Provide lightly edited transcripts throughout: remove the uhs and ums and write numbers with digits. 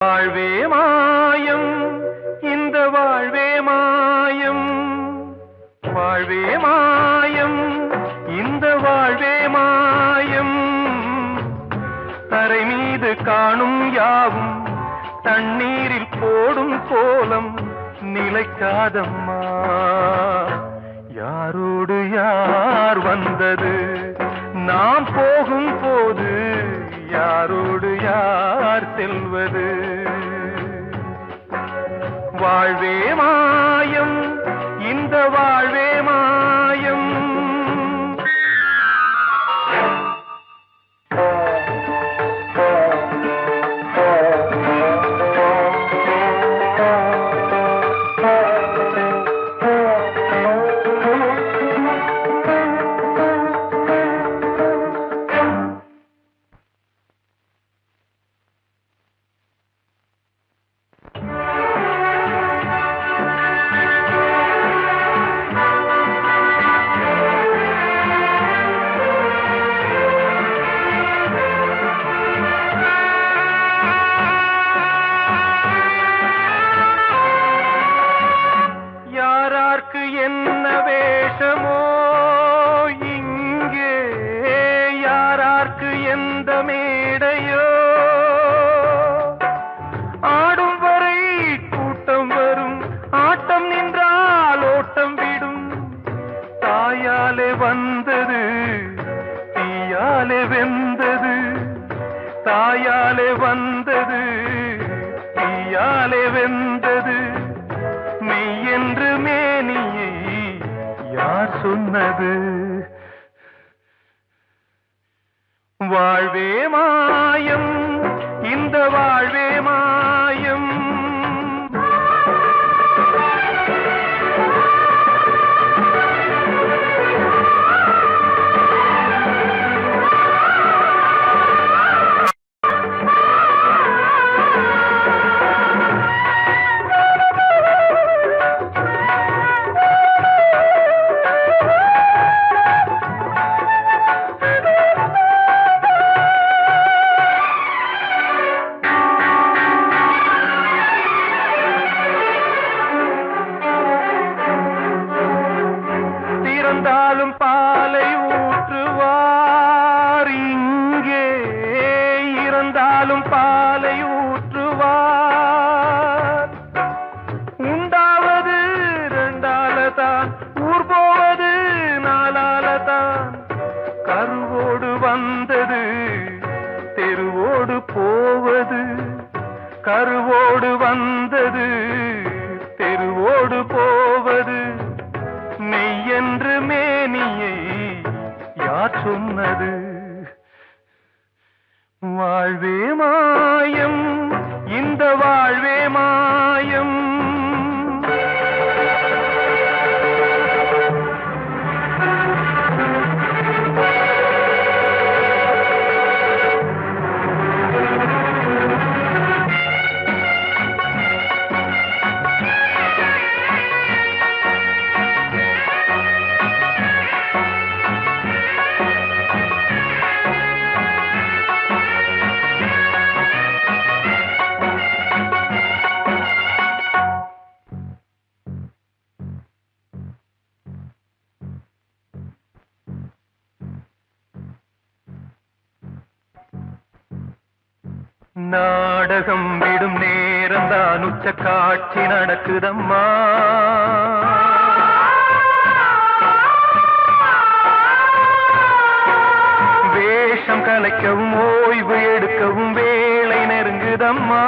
வாழ்வே மாயம் இந்த வாழ்வே மாயம் வாழ்வே மாயம் இந்த வாழ்வே மாயம் தரை மீது காணும் யாவும் தண்ணீரில் போடும் கோலம் நிலைக்காதம்மா யாரோடு யார் வந்தது நாம் போகும் போது யாரோடு யார் செல்வது வாழ்வே மாயம் இந்த வாழ்வே மாயம் என்ன வேஷமோ இங்கே யாரார்க்கு எந்த மேடையோ ஆடும் வரை கூட்டம் வரும் ஆட்டம் நின்றால் ஓட்டம் விடும் தாயாலே வந்தது தீயாலே வெந்தது தாயாலே வந்தது தீயாலே வெந்தது மெய் என்று மேனியை யார் சொன்னது வாழ்வே மாயம் இந்த வாழ்வே மாயம் இருந்தாலும் பாலை ஊற்றுவார் இங்கே இருந்தாலும் பாலை ஊற்றுவார் உண்டாவது ரெண்டாலதான் ஊர் போவது நாலாலதான் கருவோடு வந்தது தெருவோடு போவது கருவோடு வந்தது தெருவோடு போவது மெய் என்று மேனியை யார் சொன்னது வாழ்வே மாயம் இந்த வாழ்வே மாயம் நாடகம் விடும் நேரம் தான் உச்ச காட்சி நடக்குதம்மா வேஷம் கலைக்கவும் ஓய்வு எடுக்கவும் வேளை நெருங்குதம்மா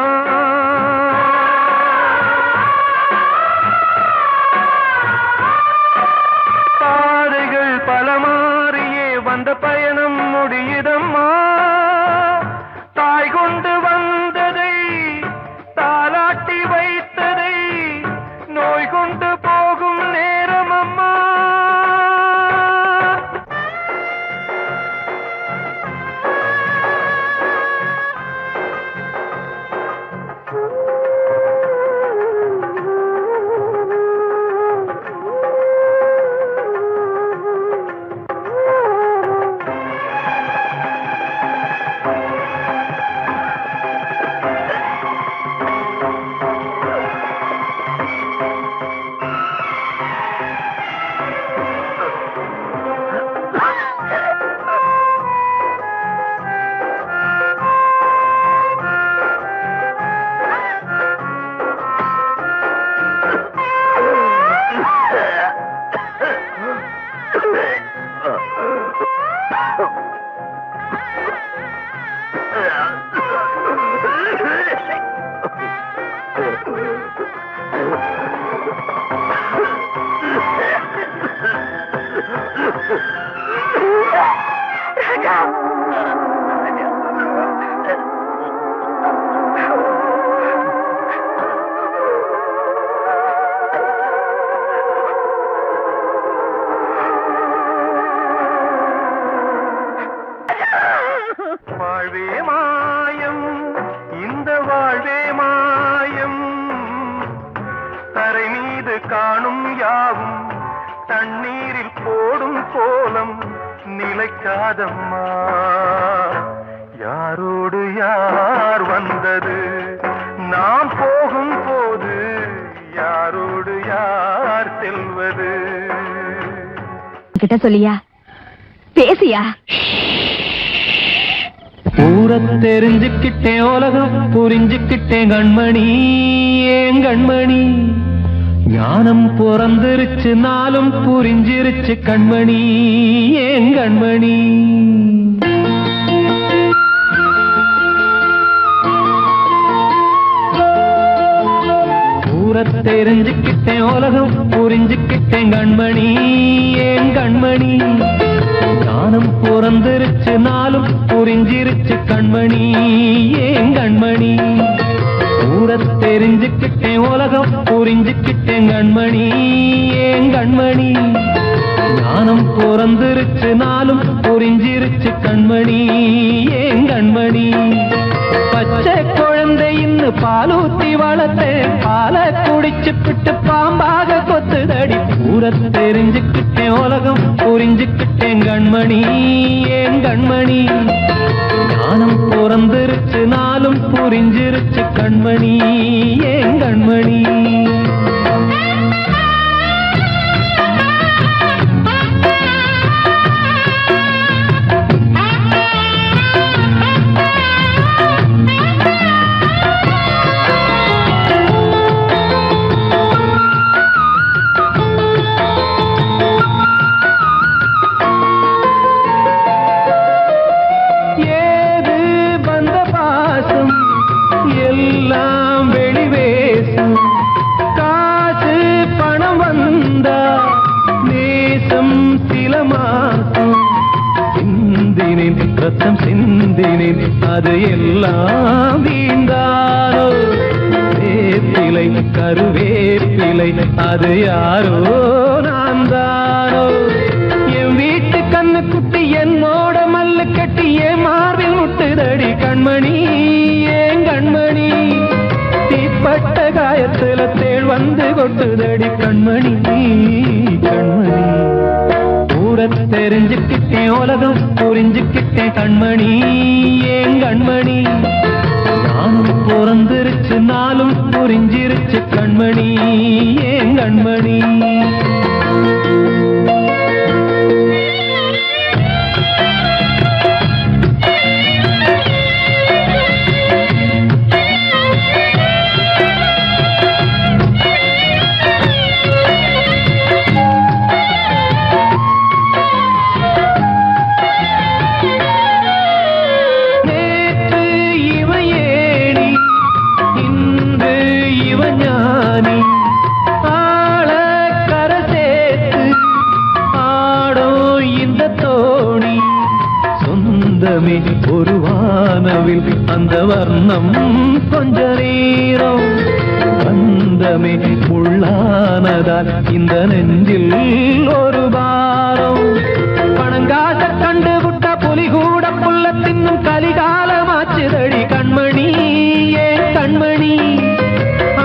பாதைகள் பல மாறியே வந்த பயணம் முடியுதம்மா தாய் கொண்டு வந்ததை தாலாட்டி வைத்ததை நோய் கொண்டு போகும் நேரம் அம்மா காணும் யாவும் தண்ணீரில் போடும் கோலம் நிலைக்காதம்மா. யாரோடு யார் வந்தது நாம் போகும் போது, யாரோடு யார் செல்வது? கிட்ட சொல்லியா பேசியா? ஊரை தெரிஞ்சுக்கிட்டேன், உலகம் புரிஞ்சுக்கிட்டேன் கண்மணி, ஏன் கண்மணி. ஞானம் பிறந்திருச்சு, நாளும் புரிஞ்சிருச்சு கண்மணி, ஏன் கண்மணி. ஊரை தெரிஞ்சுக்கிட்டேன், உலகம் புரிஞ்சுக்கிட்டேன் கண்மணி, ஏன் கண்மணி. ஞானம் பிறந்திருச்சு, நாளும் புரிஞ்சிருச்சு கண்மணி, ஏன் கண்மணி. ஊரை தெரிஞ்சுக்கிட்டேன், உலகம் புரிஞ்சுக்கிட்டேன் கண்மணி, ஏன் கண்மணி. ஞானம் பிறந்திருச்சு, நாளும் புரிஞ்சிருச்சு கண்மணி, ஏன் கண்மணி. பச்சை குழந்தையின்னு பாலூத்தி வளர்த்தேன், பாலை குடிச்சு பிட்டு பாம்பாக கொத்துதடி. ஊரை தெரிஞ்சுக்கிட்டேன், உலகம் புரிஞ்சுக்கிட்டேன் கண்மணி, ஏன் கண்மணி. ஞானம் பிறந்திருச்சு, நாளும் புரிஞ்சிருச்சு கண்மணி, ஏன் கண்மணி. எல்லாம் வெளிவேசம், காசு பணம் வந்தா நேசம் சில மாசம். சிந்தினேன் ரத்தம் சிந்தினேன், அது எல்லாம் வீண்டாரோ. வேப்பிலை கருவேப்பிலை, அது யாரோ நான் தானோ. என் வீட்டு கண்ணு குட்டி என்னோட மல்லு கட்டி என் மார்பில் முட்டுதடி கண்மணி, ஏன் கண்மணி. தீப்பட்ட காயத்துல தேள் வந்து கொட்டுதடி கண்மணி, கண்மணி. ஊரை தெரிஞ்சுக்கிட்டேன், உலகம் புரிஞ்சுக்கிட்டேன் கண்மணி, ஏன் கண்மணி. நானும் பிறந்திருச்சு, நாளும் புரிஞ்சிருச்சு கண்மணி, ஏன் கண்மணி. ஒரு வானவில் அந்த வர்ணம் கொஞ்ச நேரம் பந்தமே உள்ளானதால் இந்த நெஞ்சில் ஒரு பாரம். பணங்காச கண்டு விட்ட புலி கூட புல்ல தின்னும் கலிகாலமாச்சுதடி கண்மணி, ஏன் கண்மணி.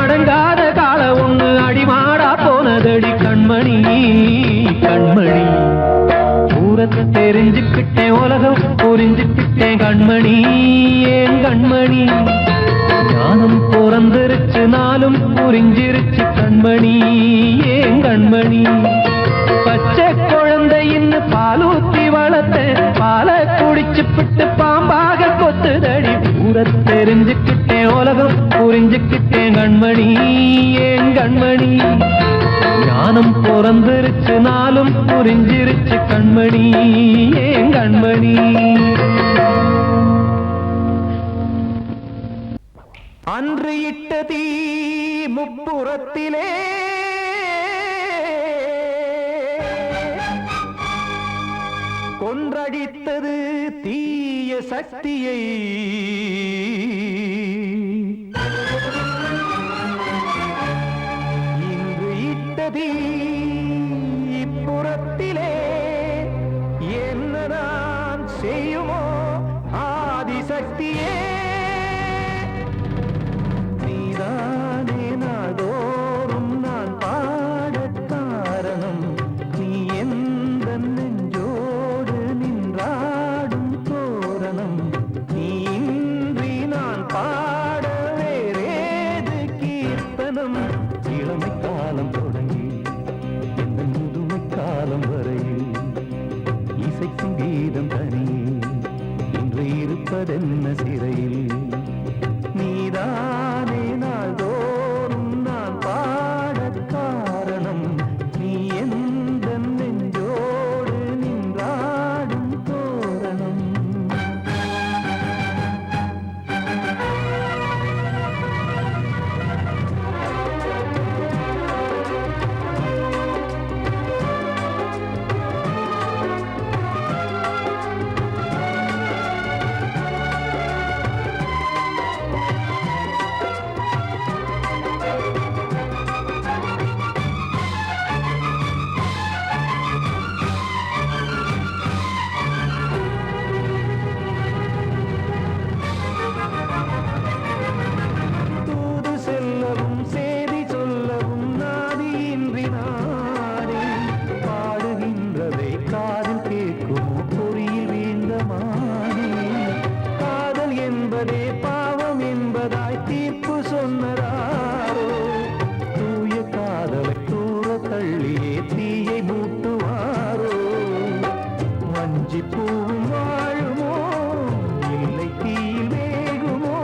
அடங்காத கால ஒண்ணு அடிமாடா போனதடி கண்மணி, கண்மணி. ஊரை தெரிஞ்சுக்கிட்டேன், உலகம் புரிஞ்சுக்கிட்டேன் கண்மணி, ஏன் கண்மணி. ஞானம் பிறந்திருச்சு, நாளும் புரிஞ்சிருச்சு கண்மணி, ஏன் கண்மணி. பச்சை குழந்தையின்னு பாலூத்தி வளர்த்தேன், பாலை குடிச்சு பிட்டு பாம்பாக கொத்துதடி. ஊரை தெரிஞ்சுக்கிட்டேன், உலகம் புரிஞ்சுக்கிட்டேன் கண்மணி, ஏன் கண்மணி. ஞானம் பிறந்திருச்சு, நாளும் புரிஞ்சிருச்சு கண்மணி, ஏன் கண்மணி. அன்று இட்ட தீ முப்புறத்திலே கொன்றடித்தது தீய சக்தியை. இன்று இட்டதீ இப்புறத்திலே என்னதான் செய்யுமோ ஆதிசக்தியே. நீதானே நாள்தோறும் நான் பாட சொன்னதாரோ தூய காதலை தூர தள்ளியே தீயை மூட்டுவாரோ வஞ்சி பூவும் வாழுமோ இல்லை தீயில் வேகுமோ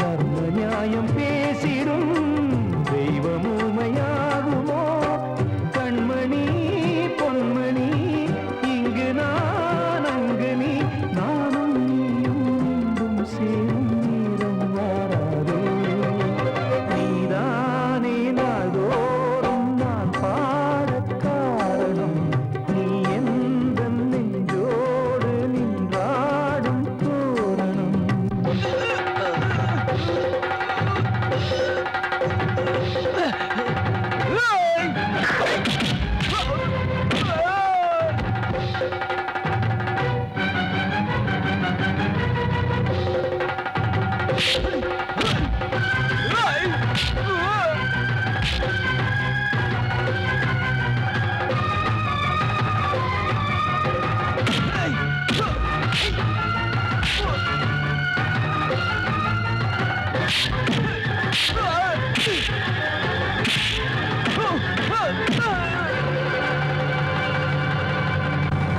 தர்ம நியாயம் பேசிடும் தெய்வம் ஊமையாகுமோ கண்மணி பொன்மணி இங்கு நான் அங்கு நீ நானும் நீயும் மீண்டும் சேரும் நேரம் வாராதோ நீதானே நாள்தோறும் நான் பாடக் காரணம் நீ எந்த நெஞ்சோடு நின்றாடும் தோரணம்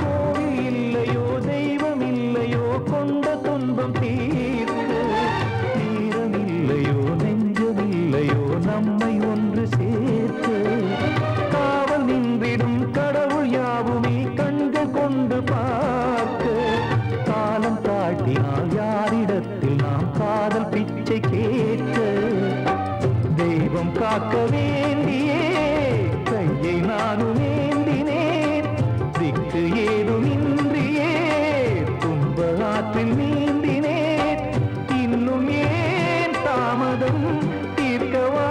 கோவில் இல்லையோ தெய்வம் இல்லையோ கொண்ட துன்பம் தீர்க்க தீரம் இல்லையோ நெஞ்சம் இல்லையோ நம்மை ஒன்று சேர்க்க காவல் நின்றிடும் கடவுள் யாவுமே கண்கள் கொண்டு பார்க்க காலம் தாட்டினால் யாரிடத்தில் நாம் காதல் பிச்சை கேட்க தெய்வம் காக்க வேண்டியே கையை நானும் ஏந்தினேன் திக்கு ஏதுமின்றியே துன்ப ஆற்றில் நீந்தினேன் இன்னும் ஏன் தாமதம் தீர்க்கவா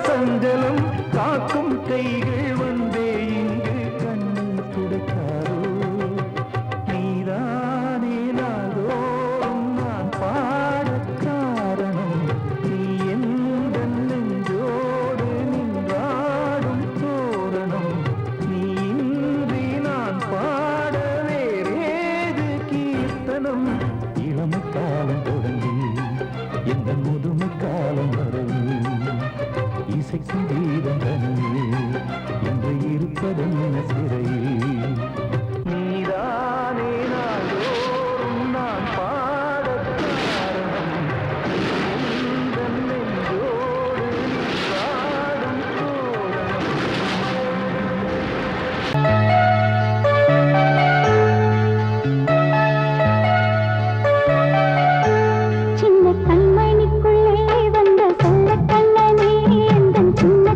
சஞ்சலம் காக்கும் கைகள் வந்தே இங்கு கண்ணீர் துடைக்காரோ நீதானே நாள்தோறும் நான் பாடக் காரணம் நீ எந்த நெஞ்சோடு நின்றாடும் தோரணம் நீ இன்றி நான் பாட வேறேது கீர்த்தனம் இளமை காலம் தொடங்கி எந்த முதுமை காலம் வரையில் இசைக்கு வீதம் தனியே என்று இருப்பதென்ன சிறையில் நீதானே நாள்தோறும் நான் பாடக் காரணம் எந்த நெஞ்சோடு நின்றாடும் தோரணம் சின்ன கண்மணிக்குள்ளே வந்த செல்ல கண்ணனே எந்தன் சின்ன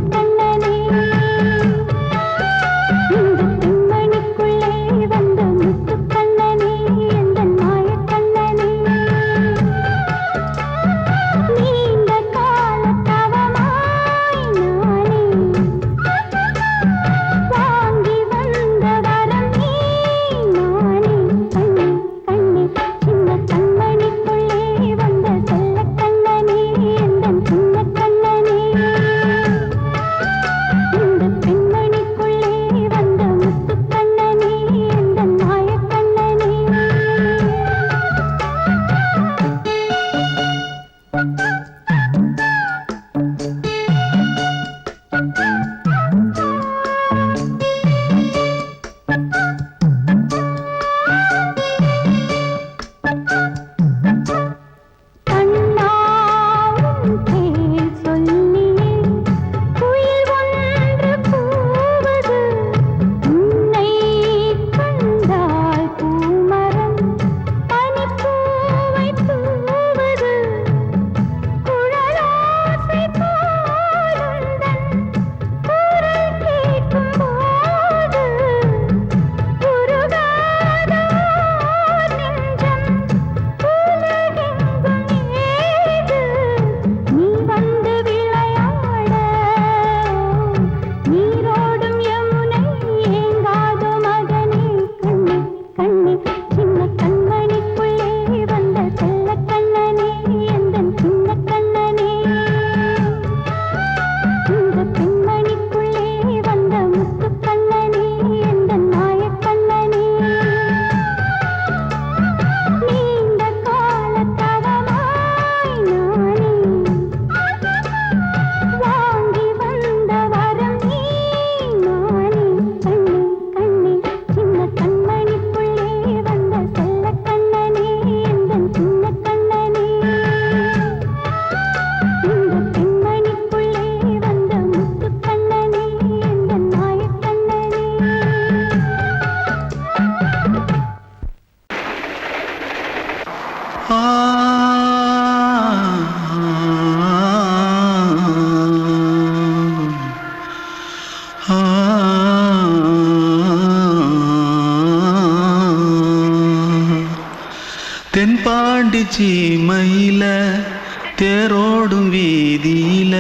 தேரோடும் வீதியில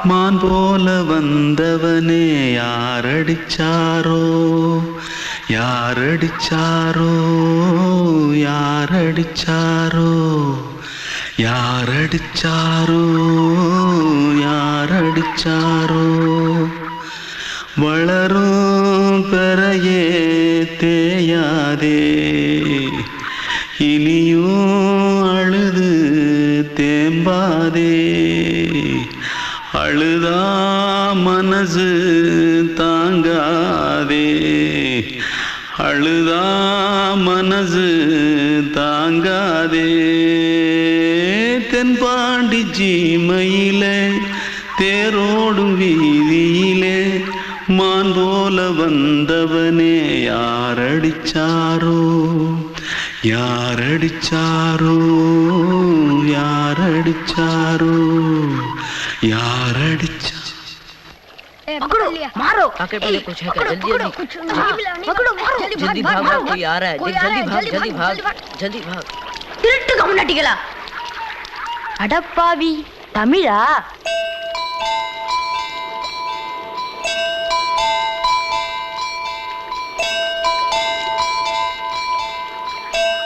மான் போல வந்தவனே யாரடிச்சாரோ யாரடிச்சாரோ யாரடிச்சாரோ யாரடிச்சாரோ யாரடிச்சாரோ வளரும் பெறையே தேயாதே இனியும் அழுது தேம்பாதே அழுதா மனசு தாங்காதே அழுதா மனசு தாங்காதே தென்பாண்டி சீமையிலே தேரோடும் வீதியிலே மான் போல வந்தவனே யாரடிச்சாரோ யாரடிச்சாரோ யாரடிச்சாரோ யாரடிச்சா पकड़ो मारो आके पहले कुछ है क्या जल्दी जल्दी पकड़ो मारो जल्दी भाग भाग कोई आ रहा है जल्दी भाग जल्दी भाग திருட்டு கம்முனாட்டிகளா அடப்பாவி தமிழா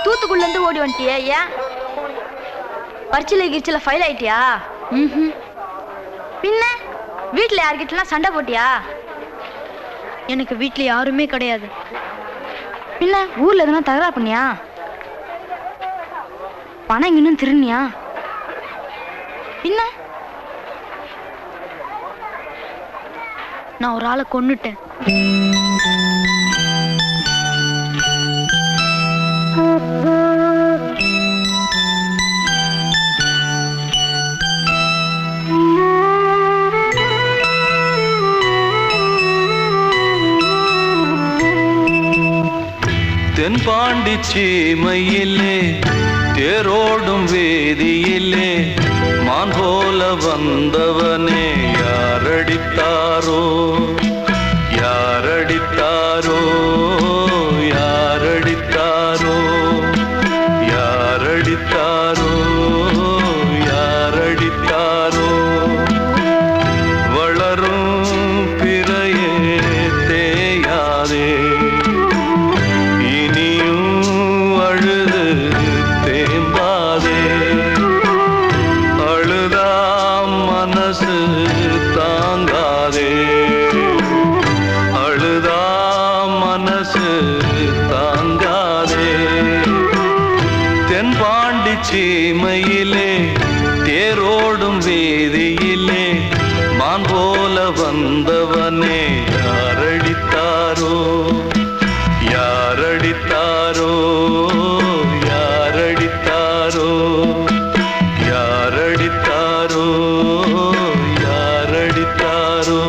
தூத்துக்குள்ள இருந்து ஓடி வந்துட்டியா ஏன் பரிச்சையில கிரிச்சில ஃபைல் ஆயிட்டியா பின்ன வீட்டுல யார்கிட்டலாம் சண்டை போட்டியா எனக்கு வீட்டுல யாருமே கிடையாது பின்ன ஊர்ல எதுனா தகராறு பண்ணியா பணம் இன்னும் திருநியா பின்ன நான் ஒரு ஆளை கொன்னுட்டேன் தென்பாண்டி சீமையிலே தேரோடும் வேதியிலே மான் போல வந்தவனே யாரடித்தாரோ யாரடித்தாரோ யாரடித்தாரோ யாரடித்தாரோ யாரடித்தாரோ வளரும் பிறையே தேயாதே தாங்காதே அழுதா மனசு தாங்காதே தென்பாண்டி சீமையிலே தேரோடும் வீதியிலே மான் போல வந்தவனே யாரடித்தாரோ யாரடித்தாரோ யாரடித்தாரோ யாரடித்தாரோ யாரடித்தாரோ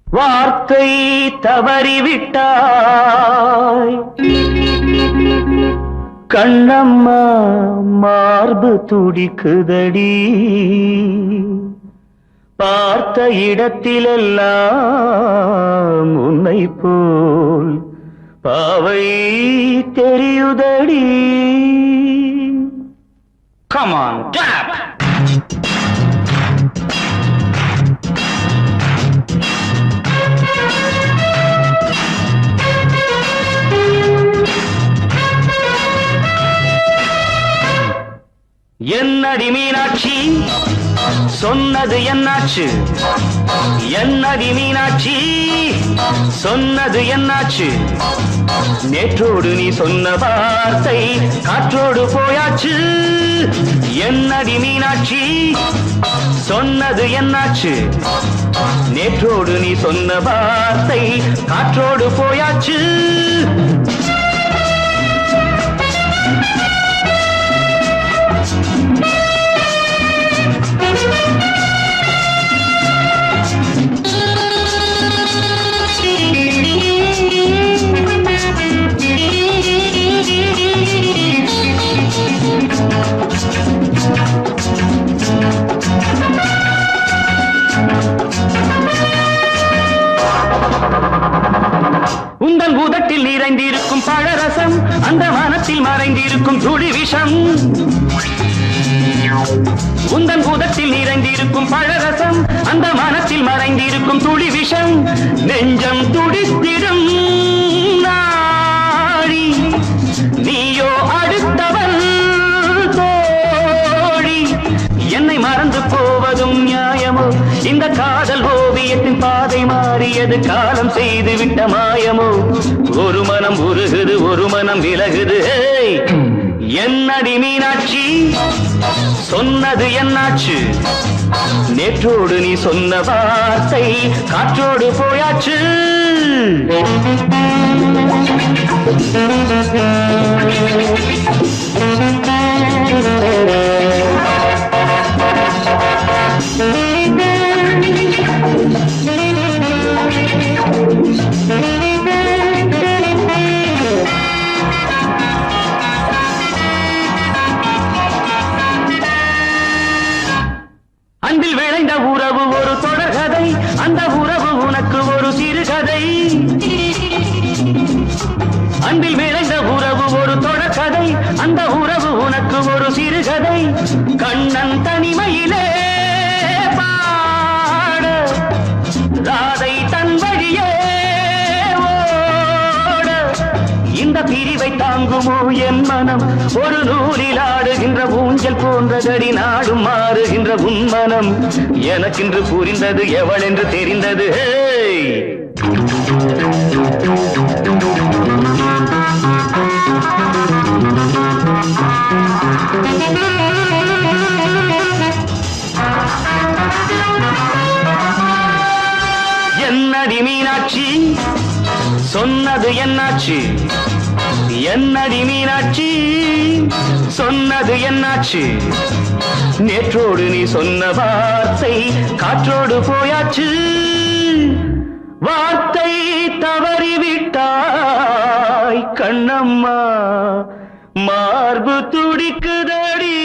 வார்த்தை தவறிவிட்டாய் கண்ணம்மா மார்பு துடிக்குதடி பார்த்த இடத்திலெல்லாம் உன்னை போல் பாவை தெரியுதடி. Come on, clap! என்னடி மீனாட்சி சொன்னது என்னாச்சு? என்னடி மீனாட்சி சொன்னது என்னாச்சு? நேற்றோடு நீ சொன்ன வார்த்தை காற்றோடு போயாச்சு. என்னடி மீனாட்சி சொன்னது என்னாச்சு? நேற்றோடு நீ சொன்ன வார்த்தை காற்றோடு போயாச்சு. உந்தன் பூதத்தில் நிறைந்திருக்கும் பழரசம் அந்த வானத்தில் மறைந்திருக்கும் துளி விஷம். உந்தன் பூதத்தில் நிறைந்திருக்கும் பழரசம் அந்த வானத்தில் மறைந்திருக்கும் துளி விஷம். நெஞ்சம் துடித்திடும் நாடி நீயோ அடுத்தவன் தோழி. என்னை மறந்து போவதும் நியாயம் இந்த காதல் ஓவியத்தின் பாதை மாறியது காலம் செய்து விட்ட மாயமோ ஒரு மனம் உருகுது ஒரு மனம் விலகுது என்னடி மீனாட்சி சொன்னது என்னாச்சு நேற்றோடு நீ சொன்ன வார்த்தை காற்றோடு போயாச்சு அன்பில் விளைந்த உறவு ஒரு தொடர்கதை அந்த உறவு உனக்கு ஒரு சிறுகதை அன்பில் விளைந்த உறவு ஒரு தொடர்கதை அந்த உறவு உனக்கு ஒரு சிறுகதை கண்ணன் தனிமையிலே பாட ராதை தன் வழியே ஓட இந்த பிரிவை தாங்குமோ என் மனம் ஒரு நூலில் ஆடுகின்ற ஊஞ்சல் போன்றதடி நாடும் மாறுகின்ற உன்மனம் எனக்கென்று புரிந்தது எவள் என்று தெரிந்தது என்னடி மீனாட்சி சொன்னது என்னாச்சு என்னடி மீனாட்சி சொன்னது என்னாச்சு நேற்றோடு நீ சொன்ன வார்த்தை காற்றோடு போயாச்சு வார்த்தை தவறிவிட்டாய் கண்ணம்மா மார்பு துடிக்குதடி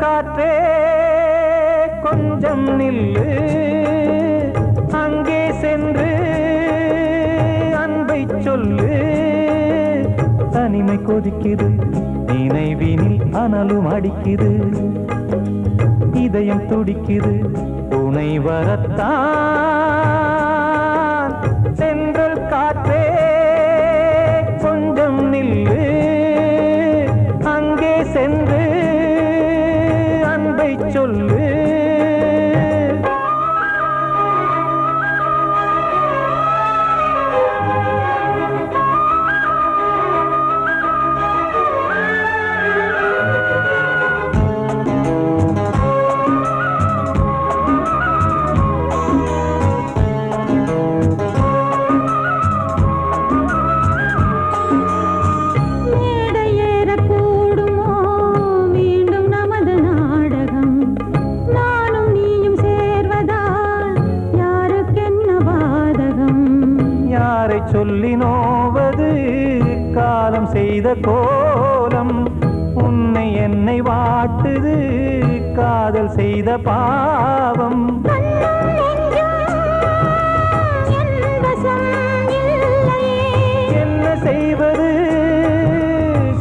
காற்றே கொஞ்சம் நில்லு அங்கே சென்று அன்பை சொல்லு தனிமை கொதிக்குது நினைவினில் அனலும் அடிக்குது இதயம் துடிக்குது துணை வரத்தான் சென்றல் காற்றே கொஞ்சம் நில்லு அங்கே சென்று அன்பை சொல்லு சொல்லி நோவது காலம் செய்த கோலம் உன்னை என்னை வாட்டுது காதல் செய்த பாவம் என்ன செய்வது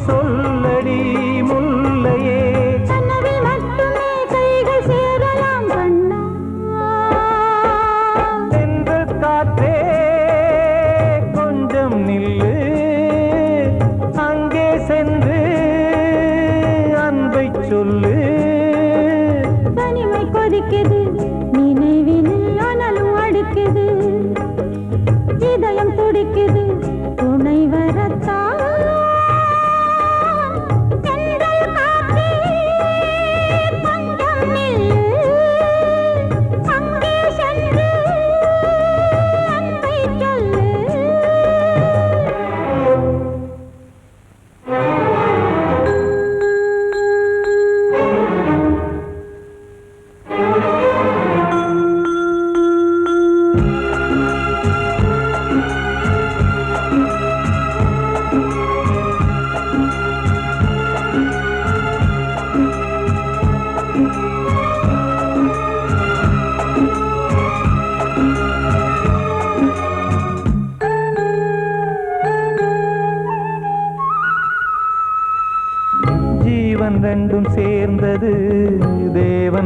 சொல்லடி முல்லையே சென்று காற்றே நில்லு அங்கே சென்று அன்பை சொல்லு தனிமை கொதிக்குது நினைவினில் அனலும் அடிக்குது இதயம் துடிக்குது துணை வரத்தான் கொஞ்சம் நில்லு அங்கே சென்று அன்பை சொல்லு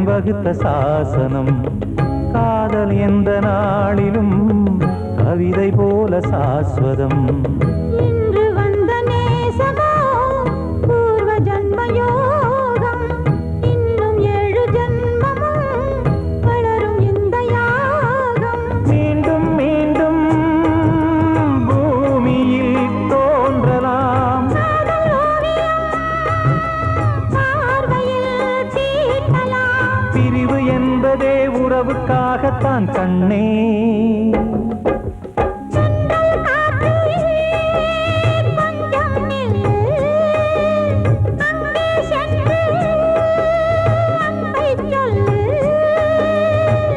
வகுத்த சாசனம் காதல் எந்த நாளிலும் கவிதை போல சாஸ்வதம் இன்று வந்த நேசமோ பூர்வ ஜன்மயோகம் இன்னும் 7 ஜன்மமும் வளரும் இந்த யாகம் மீண்டும் மீண்டும் பூமியில் தோன்றலாம் காதல் ஓவியம் பார்வையில் தீட்டலாம் பிரிவு என்பதே உறவுக்காகத்தான் கண்ணே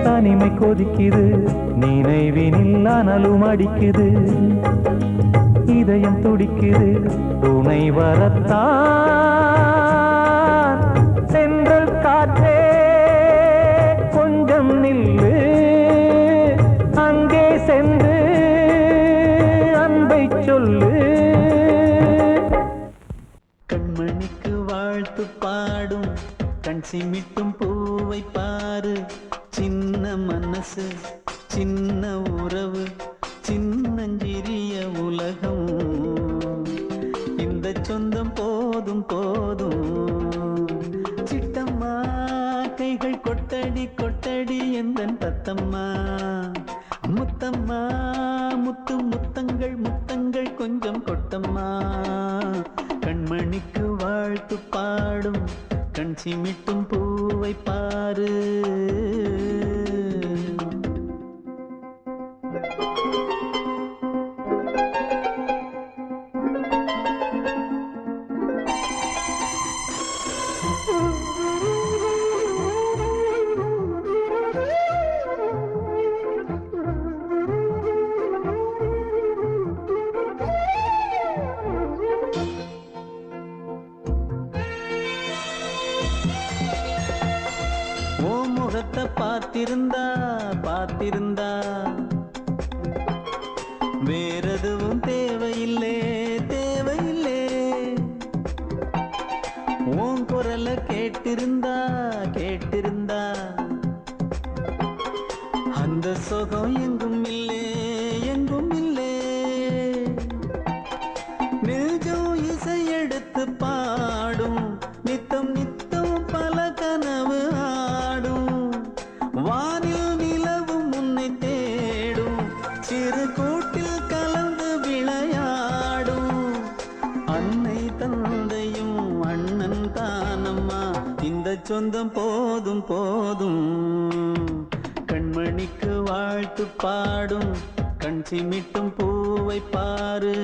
தனிமை கொதிக்குது நினைவினில் அனலும் அடிக்குது இதயம் துடிக்குது துணை வரத்தான் சென்றல் காற்றே கொஞ்சம் நில்லு அங்கே சென்று அன்பை சொல்லு கண்மணிக்கு வாழ்த்து பாடும் கண் சிமிட்டும் பூவை பாரு சின்ன மனசு சின்ன உறவு சின்னஞ்சிறிய உலகம் இந்த சொந்தம் போதும் போதும் சிட்டம்மா கைகள் கொட்டடி கொட்டடி எந்தன் தத்தம்மா முத்தம்மா முத்து முத்தங்கள் முத்தங்கள் கொஞ்சம் கொட்டம்மா கண்மணிக்கு வாழ்த்து பாடும் கண் சிமிட்டும் பூவை பாரு முகத்தை பார்த்திருந்தா பார்த்திருந்தா வேறெதுவும் தேவையில்லை தேவையில்லை உன் குரலை கேட்டிருந்தா கேட்டிருந்தா அந்த சுகம் எங்கும் இல்லை எங்கும் இல்லை நெஞ்சம் இசை எடுத்து பாடும் நித்தம் நித்தம் பல கனவு ஆடும் வானில் நிலவும் உன்னை தேடும் சிறு கூட்டில் கலந்து விளையாடும் அன்னை தந்தையும் அண்ணன் தானம்மா இந்த சொந்தம் போதும் போதும் கண்மணிக்கு வாழ்த்து பாடும் கண் சிமிட்டும் பூவை பாரு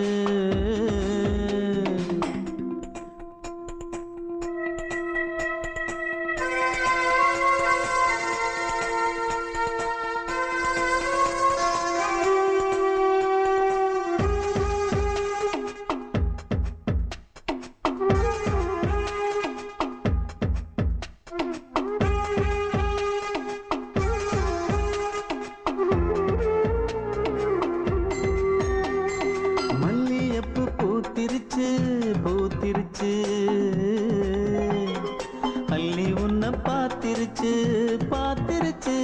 மல்லியப்பு பூத்திருச்சு பூத்திருச்சு அள்ளி உன்னை பார்த்திருச்சு பார்த்திருச்சு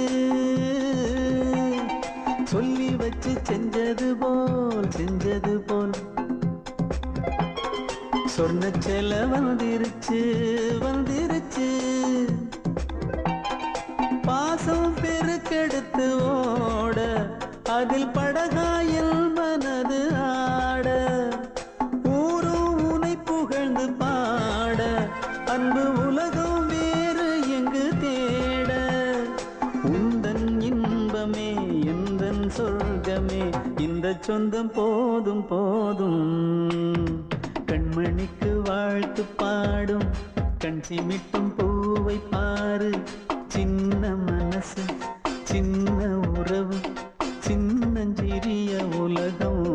சொல்லி வச்சு செஞ்சது போல் சொன்ன செல வந்திருச்சு வந்திருச்சு பாசம் பெருக்கெடுத்து ஓட அதில் படகாயில் மனது ஆட ஊரும் உனை புகழ்ந்து பாட அன்பு உலகம் வேறு எங்கு தேட உந்தன் இன்பமே எந்தன் சொர்க்கமே இந்த சொந்தம் போதும் போதும் கண்மணிக்கு வாழ்த்து பாடும் கண் சிமிட்டும் பூவை பாரு சின்ன மனசு சின்ன உறவு சின்னஞ்சிறிய உலகம்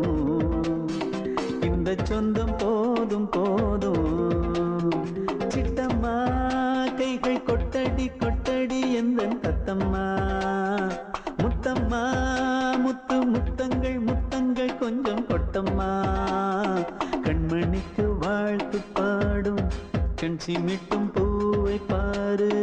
இந்த சொந்தம் போதும் போதும் சிட்டம்மா கைகள் கொட்டடி கொட்டடி எந்தன் தத்தம்மா முத்தம்மா முத்து முத்தங்கள் முத்தங்கள் கொஞ்சம் கொட்டம்மா கண்மணிக்கு வாழ்த்து பாடும் கண் சிமிட்டும் பூவை பாரு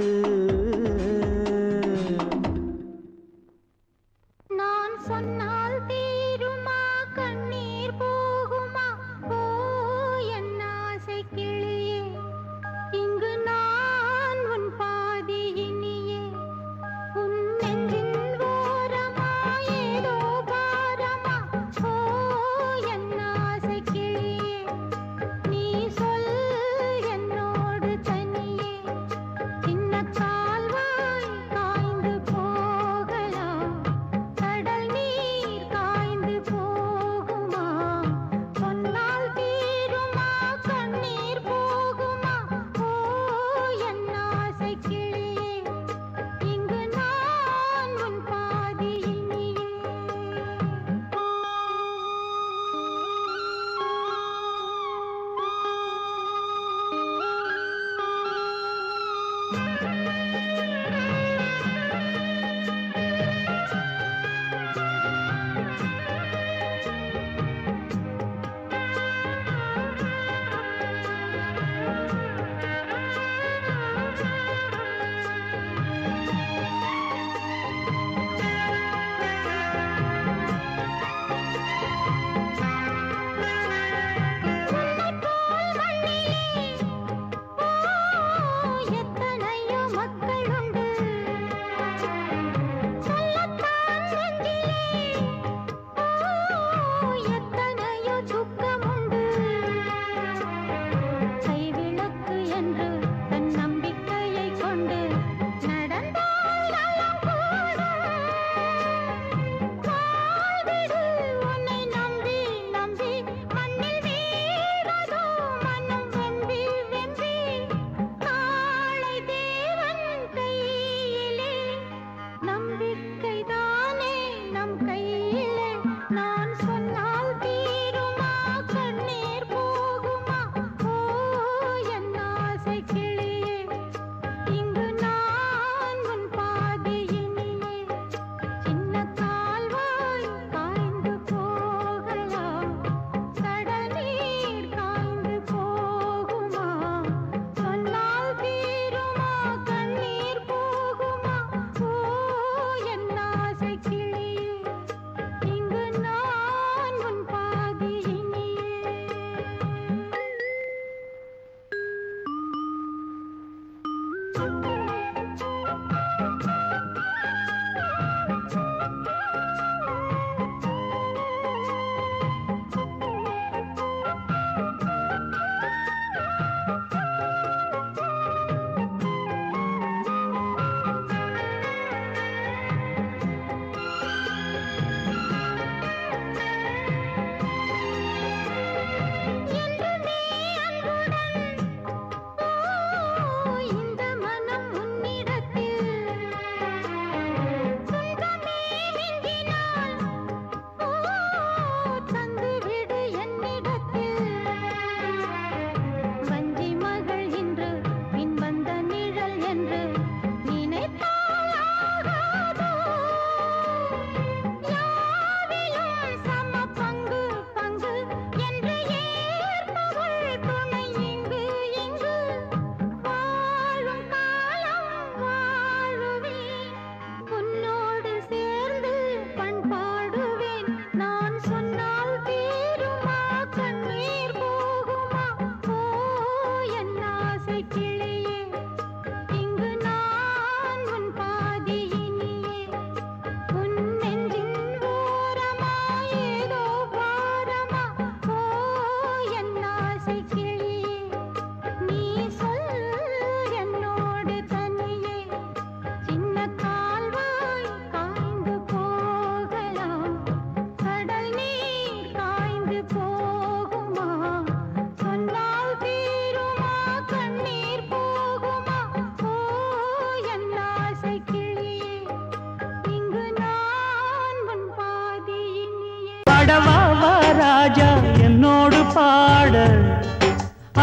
அடவாவா ராஜா என்னோடு பாட,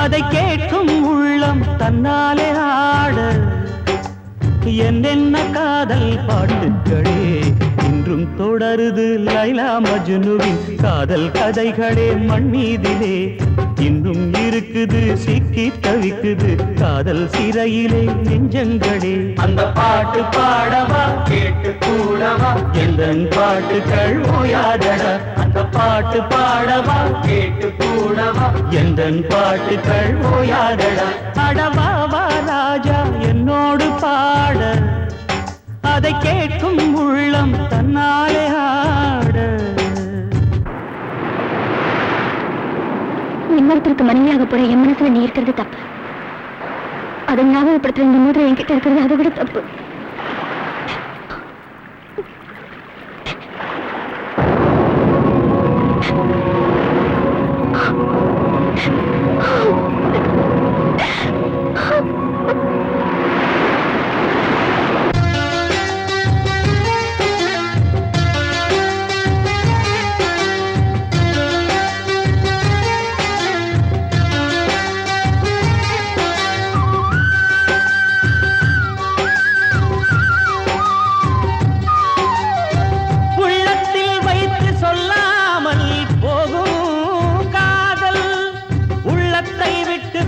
அதை கேட்கும் உள்ளம் தன்னாலே ஆட. என்னென்ன காதல் பாட்டுக்களே இன்றும் தொடருது லைலா மஜ்னுவின் காதல் கதைகளே மண் மீதிலே. இன்னும் இருக்குது சிக்கி தவிக்குது காதல் சிறையிலே நெஞ்சங்களே. அந்த பாட்டு பாடவா கேட்டு கூடவா எந்தன் பாட்டுக்கள் ஓயாதடா. அந்த பாட்டு பாடவா கேட்டு கூடவா எந்தன் பாட்டுக்கள் ஓயாதடா. அடவாவா ராஜா என்னோடு பாட, அதை கேட்கும் உள்ளம் தன்னாலே ஆட. இன்னொருத்தருக்கு மனைவியாக போற என் மனசுல நீ இருக்கிறது தப்பு. அதை ஞாபகப்படுத்துற இந்த மூதிரை என்கிட்ட இருக்கிறது அதை விட தப்பு.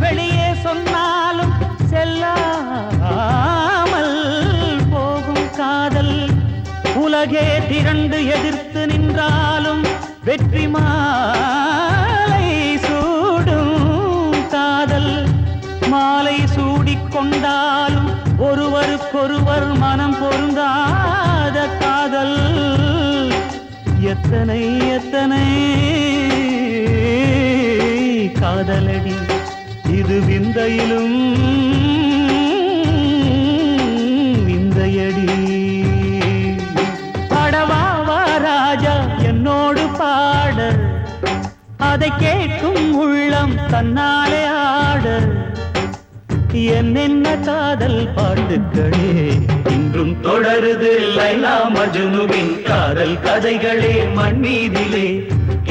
வெளியே சொன்னாலும் செல்லாமல் போகும் காதல். உலகே திரண்டு எதிர்த்து நின்றாலும் வெற்றி மாலை சூடும் காதல். மாலை சூடிக்கொண்டாலும் ஒருவருக்கொருவர் மனம் பொருந்தாத காதல். எத்தனை எத்தனை காதலடி இது விந்தையிலும் விந்தையடி. பாடவாவா ராஜா என்னோடு பாட, அதை கேட்கும் உள்ளம் தன்னாலே ஆட. என்னென்ன காதல் பாட்டுக்களே இன்றும் தொடருது லைலா மஜ்னுவின் காதல் கதைகளே மண் மீதிலே.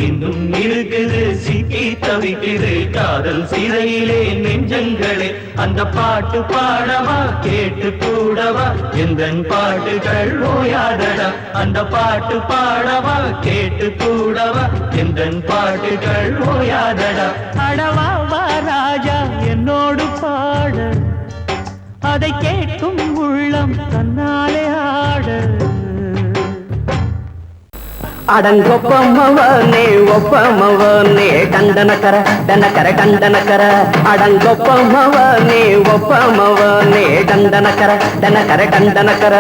இன்னும் இருக்குது சிக்கி தவிக்குது காதல் சிறையிலே நெஞ்சங்களே. அந்த பாட்டு பாடவா கேட்டு கூடவா எந்தன் பாட்டுகள் ஓயாதடா. அந்த பாட்டு பாடவா கேட்டு கூடவா எந்தன் பாட்டுகள் ஓயாதடா. அடவாவா ராஜா என்னோடு பாட, அதை கேட்கும் உள்ளம் தன்னாலே ஆட. அடங்கொப்பமவனே ஒப்பமவனே டண்டனக்கர டனக்கர டண்டனக்கர. அடங்கொப்பமவனே ஒப்பமவனே டண்டனக்கர டனக்கர டண்டனக்கர.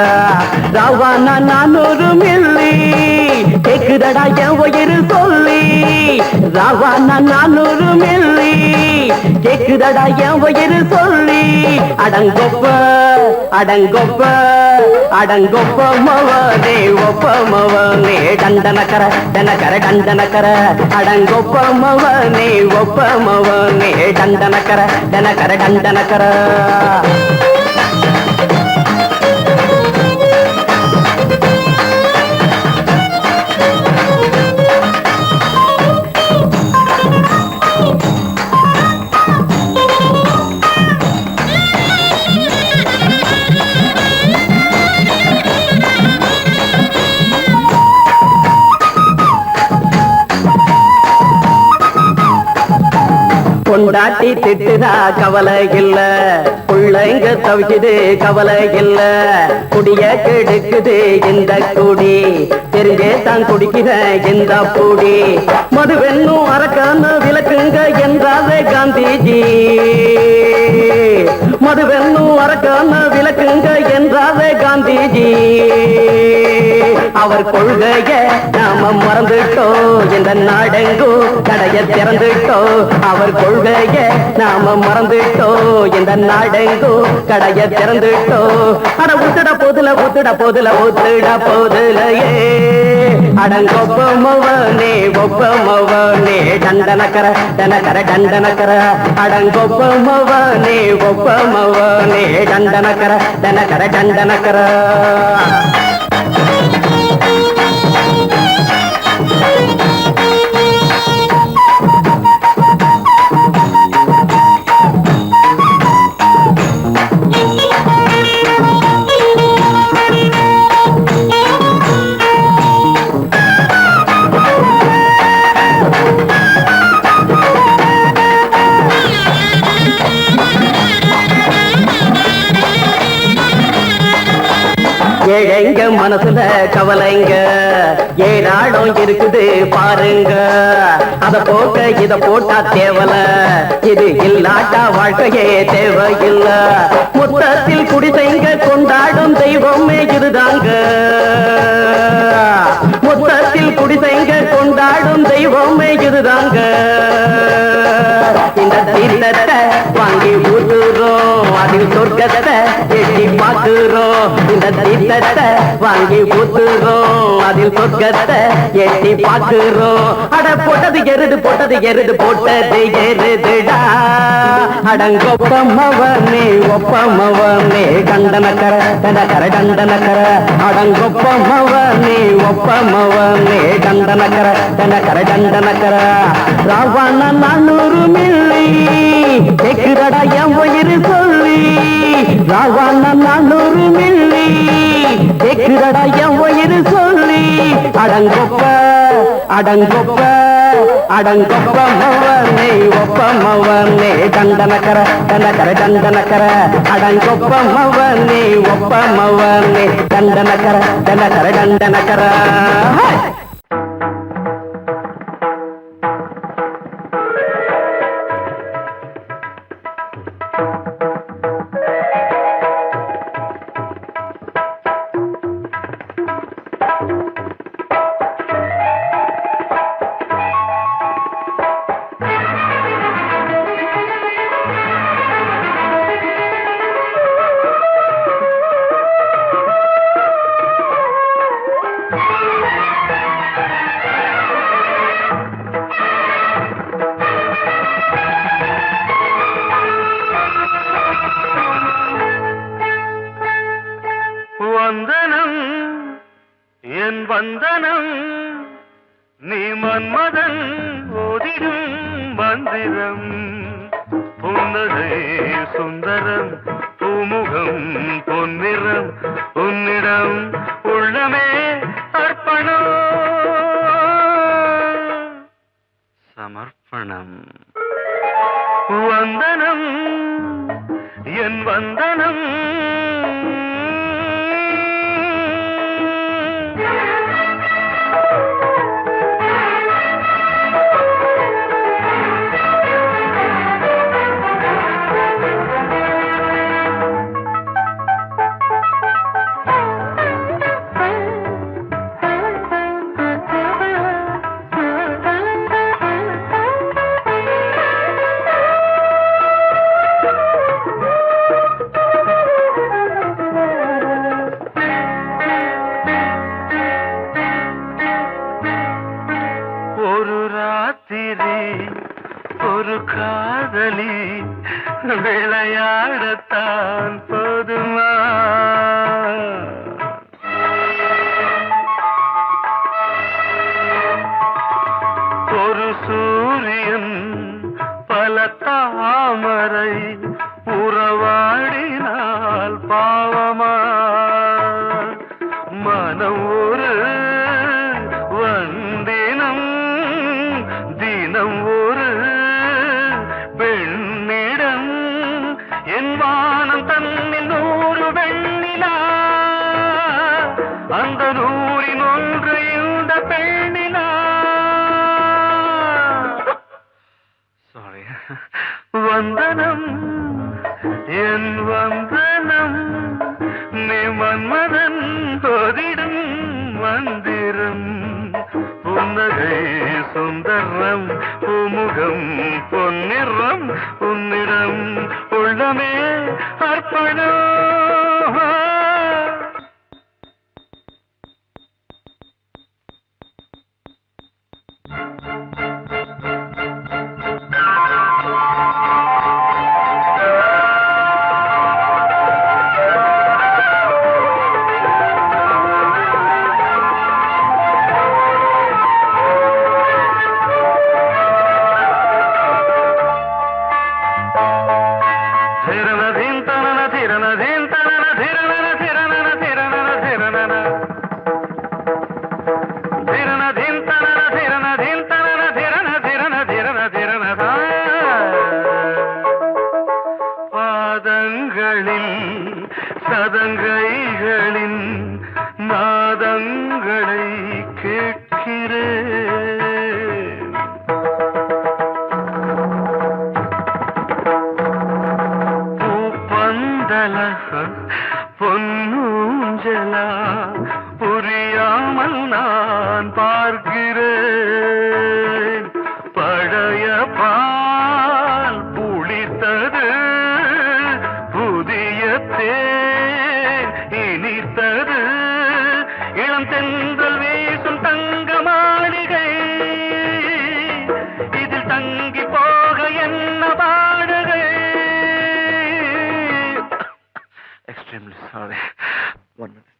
ராவானா 400 மில்லி கேக்குதடா என் உயிர் சொல்லி. ராவானா 400 மில்லி கேக்குதடா என் உயிர் சொல்லி. அடங்கொப்ப அடங்கொப்ப அடங்கொப்பமவனே ஒப்பமவனே டண்டனக்கர டனக்கர டண்டனக்கர. அடங்கொப்பமவனே ஒப்பமவனே டண்டனக்கர டனக்கர டண்டனக்கர. பொண்டாட்டி திட்டுதா கவலை இல்ல, புள்ளைங்க தவிக்குது கவலை இல்ல. குடிய கெடுக்குது இந்த குடி, தெரிஞ்சே தான் குடிக்கிற இந்த பூடி. மதுவென்னும் அரக்கான விளக்குங்க என்றாரே காந்திஜி. மதுவென்னும் அரக்கான விளக்குங்க என்றாரே காந்திஜி. அவர் கொள்கைய நாம மறந்துட்டோம், இந்த நாடெங்கோ கடைய திறந்துட்டோம். அவர் கொள்கைய நாம மறந்துட்டோம், இந்த நாடெங்கோ கடைய திறந்துட்டோம். அட ஊத்துட போதுல ஊத்துட போதுல ஊத்துட போதுலையே. அடங்கொப்பமவனே ஒப்பமவனே டண்டனக்கர டனக்கர டண்டனக்கர. அடங்கொப்பமவனே ஒப்பமவனே டண்டனக்கர டனக்கர டண்டனக்கர. ஏழைங்க மனசுல கவலைங்க ஏழாடம் இருக்குது பாருங்க. அத போக்க இத போட்டா தேவல, இது இல்லாட்டா வாழ்க்கையே தேவையில்ல. மொத்தத்தில் குடிசைங்க கொண்டாடும் தெய்வமே இதுதாங்க. மொத்தத்தில் குடிசைங்க கொண்டாடும் தெய்வமே இதுதாங்க. இந்த தீர்த்தத்தை வாங்கி ஊத்துறோம், அதில் சொர்க்கத்தை எட்டி பார்க்கிறோம். இந்த தீர்த்தத்தை வாங்கி ஊத்துறோம், அதில் சொர்க்கத்தை எட்டி பார்க்கிறோம். அட போட்டது எருது போட்டது எருது போட்டது எருதுடா. அடங்கொப்பமவனே ஒப்பமவனே கண்டனக்கர கண்டனக்கர கண்டனக்கர. அடங்கொப்பமவனே ஒப்பமவனே கண்டனக்கர கண்டனக்கர கண்டனக்கர. ராவண 400 மில்லி கேக்குறடா என் உயிர் சொல்லி. ராவண 400 மில்லி கேக்குறடா என் உயிர் சொல்லி. அடங்கொப்ப அடங்கொப்ப அடங்கொப்ப மவனே ஒப்பமவனே கண்டனக்கர கண்டனக்கர கண்டனக்கர. அடங்கொப்ப மவனே ஒப்பமவனே கண்டனக்கர கண்டனக்கர கண்டனக்கர. வந்தனம் என் வந்தனம் நீ மன்மதன் ஓதிடும் மந்திரம். புன்னகை சுந்தரம் பூமுகம் பொன்னிறம் உன்னிடம் உள்ளமே அர்ப்பணம் சமர்ப்பணம். வந்தனம் என் வந்தனம் ஒரு காதலி விளையாடத்தான் போதுமா. ஒரு சூரியன் பல தாமரை உறவாடினால் பாவமா. மனம் ஒரு வந்தினம் தினம் ஒரு பெண்ணிடம். என் வானம் தன்னில் 100 வெண்ணிலா, அந்த 100ன் ஒன்று இந்த பெண்ணிலா. சாரி. வந்தனம் என் வந்தனம் நீ மன்மதன் ஓதிடும் மந்திரம். புன்னகை சுந்தரம் பூமுகம் பொன்னிறம் உன்னிடம் உள்ளமே அர்ப்பணம். பாதங்களில் சதங்கைகளின் சாரி. One minute.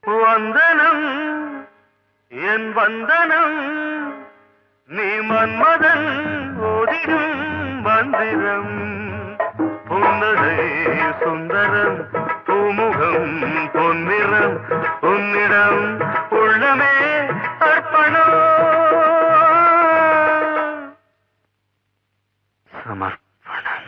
வந்தனம் என் வந்தனம் நீ மன்மதன் ஓதிடும் மந்திரம் புன்னகை சுந்தரம் பூமுகம் பொன்னிறம் உன்னிடம் உள்ளமே அர்ப்பணம் சமர்ப்பணம்.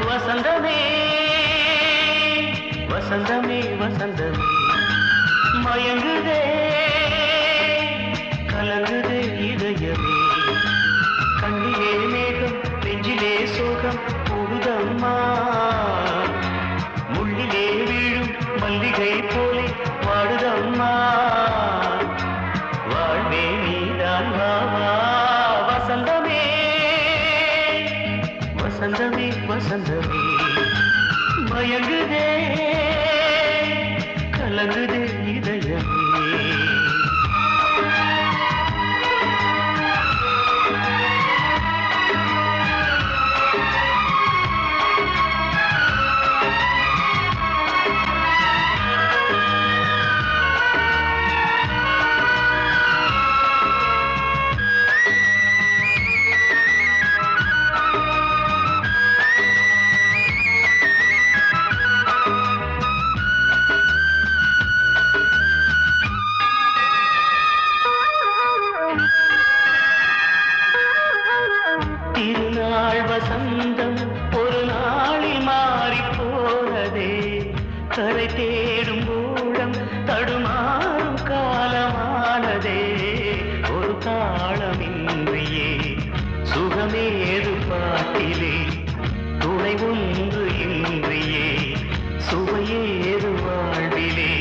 வசந்தமே வசந்தமே வசந்தமே மயங்குதே கலங்குதே இதயமே கண்ணிலே மேகம் நெஞ்சிலே சோகம் கூடுதம்மா முள்ளிலே வீழும் மல்லிகை போலே வாடுதம்மா வாழ்வே நீதான் வாவா வசந்தமே வசந்தமே வசந்தமே மயங்குதே கலங்குதே இதயமே திருநாள் வசந்தம் ஒரு நாளில் மாறி போனதே கரை தேடும் ஊழம் தடுமாறும் காலமானதே ஒரு தாளமின்றியே சுகமேது பாட்டிலே துணை ஒன்று இன்றியே சுவையேது வாழ்விலே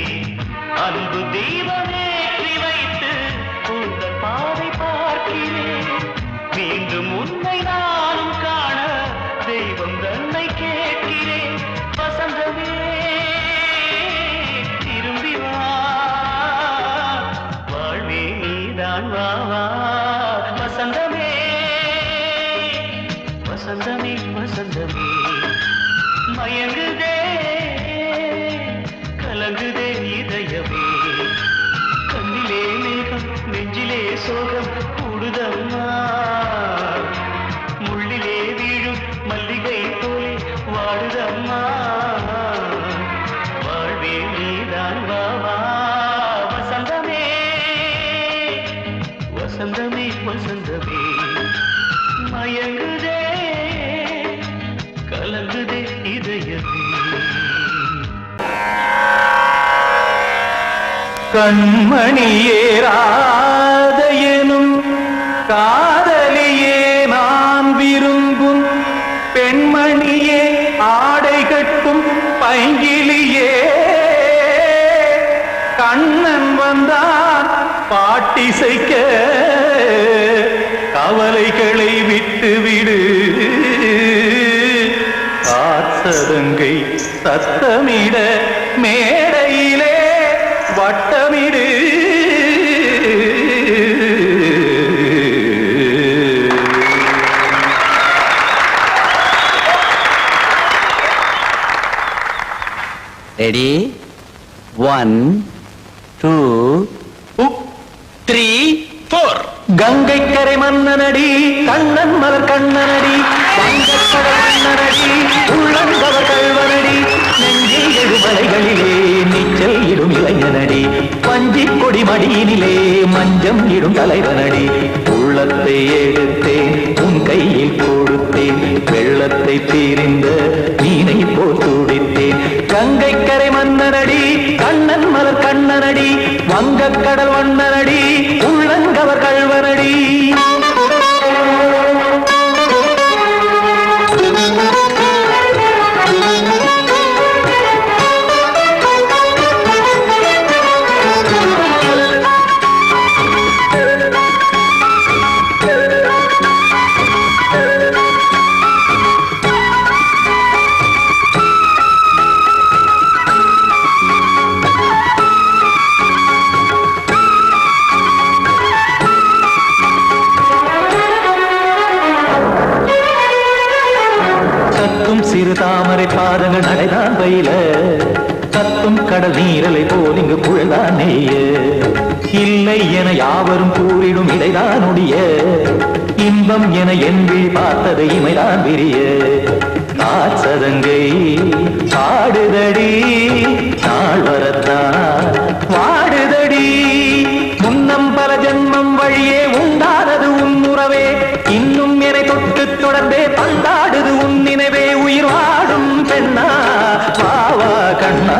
அன்பு தீபமேற்றி வைத்து உங்கள் பாதை பார்க்கிறேன் மீண்டும் உன்னை நானும் காண தெய்வம் தன்னை கேட்கிறேன் வசந்தமே திரும்பி வா வாழ்வே நீதான் வா வா வசந்தமே வசந்தமே வசந்தமே மயங்குதே கலங்குதே இதயமே கண்ணிலே மேகம் நெஞ்சிலே சோகம் கூடுதம்மா முள்ளிலே வீழும் மல்லிகை போலே வாடுதம்மா வாழ்வே நீதான் வா வா வசந்தமே வசந்தமே வசந்தமே மயங்குதே கலங்குதே இதயமே கண்மணியேராத எனும் காதலியே நான் விரும்பும் பெண்மணியே ஆடை கட்டும் பைங்கிலியே கண்ணன் வந்தான் பாட்டிசைக்க கவலைகளை விட்டுவிடு காற்சதங்கை சத்தமிட மேடையிலே வட்டமிடு ரெடி 1 2 3 4 கங்கைக்கரை மன்னனடி கண்ணன் மலர் கண்ணனடி வங்கக்கடல் மன்னனடி உள்ளங்கவர் கல்வனடி நெஞ்சில் எழுமலைகளிலே நீச்சல் இடும் இளைஞனடி வஞ்சிக் கொடி மடியினிலே மஞ்சம் இடும் தலைவனடி உள்ளத்தை எடுத்தேன் உன் கையில் கொடுத்தேன் வெள்ளத்தை தீரிந்த மீனை போல் துடித்தேன் கங்கை கரை மன்னனடி கண்ணன் மலர் கண்ணனடி வங்கக் கடல் வண்ணனடி உள்ளங்கவர் கள்வனடி சிறு தாமரை பாதங்கள் நடைதான் பயில கத்தும் கடல் நீரலை போல் இங்கு புழதான் நெய்ய இல்லை என யாவரும் கூறிடும் இடைதான் உடைய இன்பம் என என் விழி பார்த்தது இமைதான் விரிய காற்சதங்கை பாடுதடி நாள் வரத்தான் வாடுதடி முன்னம் பல ஜென்மம் வழியே உண்டானது உன் உறவே இன்னும் என்னை தொட்டு தொடர்ந்தே பந்தாடுது உன் நினைவே உயிர் வாடும் பெண்ணா வாவா கண்ணா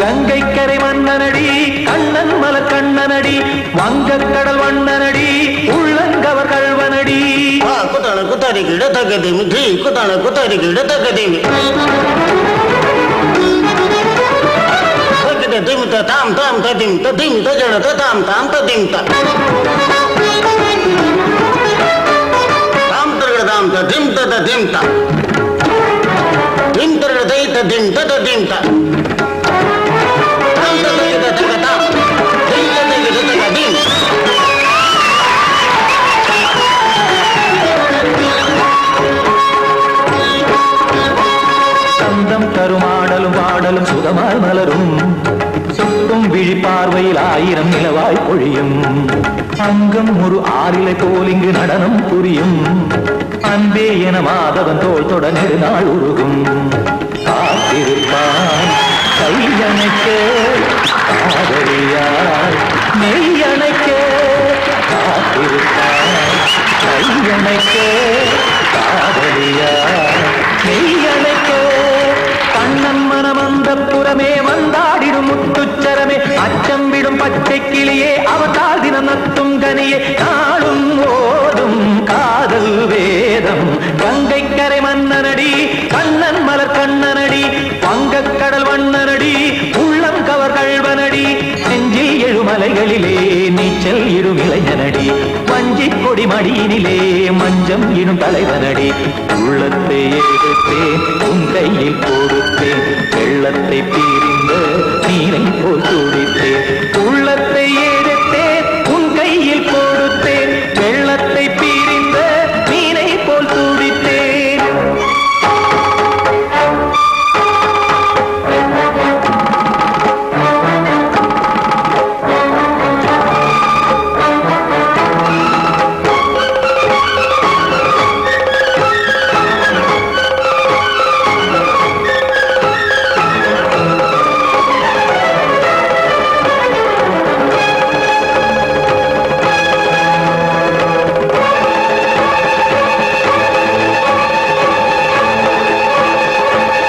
கங்கை கரை மன்னனடி கண்ணன் மலர் கண்ணனடி வங்கக் கடல் வண்ணனடி உள்ளங்கவர் கள்வனடி குத்தான குத்தாரி கிட தகதிமி ஜி குத்தான குத்தாரி கிட தகதிமி திமித்த தாம் தாம் ததிம் ததிம் தஜட தாம் தாம் ததிம் தாம் தரகட தாம் ததிம் ததிம் தாம் திம் தரகட தை ததிம் ததிம் தாம் தாம் ததிம் ததிம் தாம் திம் ததிம் ததிம் சந்தம் கருமாடலும் பாடலும் சுகமாய் மலரும் சுட்டும் விழி பார்வையில் ஆயிரம் நிலவாய் பொழியும் அங்கம் ஒரு ஆறிலை போல் இங்கு நடனம் புரியும் அன்பே என மாதவன் தோல் தொட நெடுநாள் உருகும் காத்திருப்பான் கையணைக்க காதலியார் மெய்யணைக்க காத்திருப்பான் கையணைக்க காதலியார் மெய்யணைக்க கண்ணன் மனம் அந்த புறமே வந்தாடிடும் முத்துச்சரமே அச்சம் விடும் பச்சை கிளியே அவதால் தினம் நத்தும் கனியே நாளும் ஓடும் காதல் வேதம் கங்கை கரை மன்னனடி கண்ணன் மலர் கண்ணனடி வங்கக் கடல் வண்ணனடி உள்ளம் கவர் கள்வனடி நெஞ்சில் எழுமலைகளிலே நீச்சல் இடும் இளைஞனடி வஞ்சிக் கொடி மடியினிலே மஞ்சம் இடும் தலைவனடி உள்ளத்தை எடுத்தேன் உன் கையில் கொடுத்தேன் வெள்ளத்தை